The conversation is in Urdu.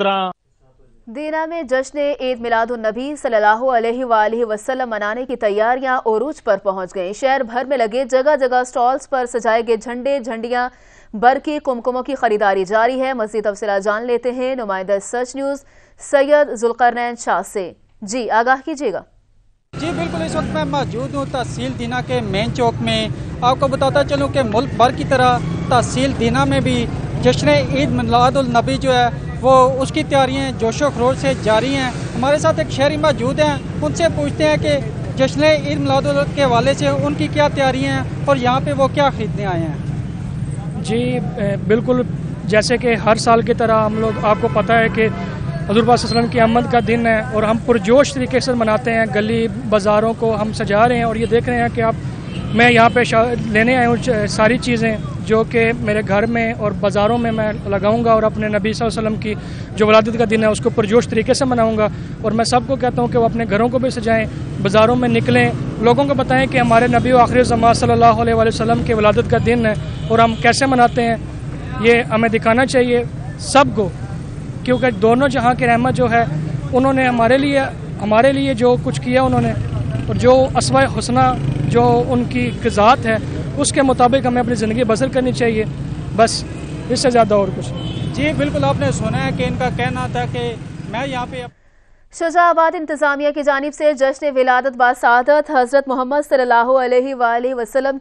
دینا میں جشن عید میلاد النبی صلی اللہ علیہ وآلہ وسلم منانے کی تیاریاں عروج پر پہنچ گئیں۔ شہر بھر میں لگے جگہ جگہ سٹالز پر سجائے گئے جھنڈے، جھنڈیاں، برقی کمکموں کی خریداری جاری ہے۔ مزید تفصیلات جان لیتے ہیں نمائندہ سچ نیوز سید ذوالقرنین شاہ سے۔ جی آگاہ کیجیے گا۔ جی بالکل، اس وقت میں موجود ہوں تحصیل دینا کے مین چوک میں۔ آپ کو بتاتا چلوں کہ ملک بھر کی طرح تحصیل دینا میں بھی جشن عید میلاد النبی جو ہے وہ اس کی تیاریاں جوش و خروش سے جاری ہیں۔ ہمارے ساتھ ایک شہری موجود ہیں، ان سے پوچھتے ہیں کہ جشن عید میلاد النبی کے حوالے سے ان کی کیا تیاریاں ہیں اور یہاں پہ وہ کیا خریدنے آئے ہیں۔ جی بالکل، جیسے کہ ہر سال کی طرح ہم لوگ، آپ کو پتہ ہے کہ حضور پاک صلی اللہ علیہ وسلم کی آمد کا دن ہے اور ہم پرجوش طریقے سے مناتے ہیں۔ گلی بازاروں کو ہم سجا رہے ہیں اور یہ دیکھ رہے ہیں کہ میں یہاں پہ لینے آیا ہوں ساری چیزیں جو کہ میرے گھر میں اور بازاروں میں لگاؤں گا اور اپنے نبی صلی اللہ علیہ وسلم کی جو ولادت کا دن ہے اس کو پرجوش طریقے سے مناؤں گا۔ اور میں سب کو کہتا ہوں کہ وہ اپنے گھروں کو بھی سجائیں، بازاروں میں نکلیں، لوگوں کو بتائیں کہ ہمارے نبی و آخر الزمان صلی اللہ علیہ وآلہ وسلم کی ولادت کا دن ہے اور ہم کیسے مناتے ہیں، یہ ہمیں دکھانا چاہیے سب کو، کیونکہ دونوں جہاں کی رحمت جو ہے انہوں نے ہمارے لیے جو کچھ کیا انہوں نے، اور جو اسماء حسنہ جو ان کی ذات ہے اس کے مطابق ہمیں اپنی زندگی بسر کرنی چاہیے، بس اس سے زیادہ اور کچھ۔ جی بالکل، آپ نے سنا ہے کہ ان کا کہنا تھا کہ میں یہاں پہ شجاع آباد انتظامیہ کی جانب سے جشن ولادت باسعادت حضرت محمد صلی اللہ علیہ وآلہ وسلم